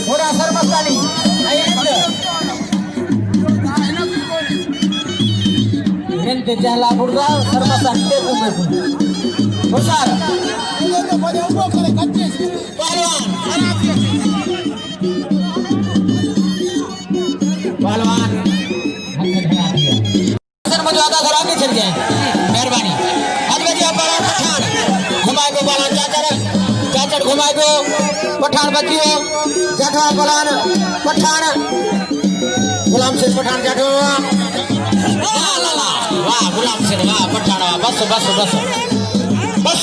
थोड़ा सर मस्तानी ते जहला बुर्गा सर मस्तानी ते होशार पहलवान सर मजवादा करा के चल जाए मेहरबानी अदवजिया पहलवान पठान घुमाए को पहलवान चाचड़ घुमाए को पठान बच्चियों जठा पहलवान पठान गुलाम सिंह पठान जाठो वाह गुलाम सिंह वाह पठान वाह बस बस बस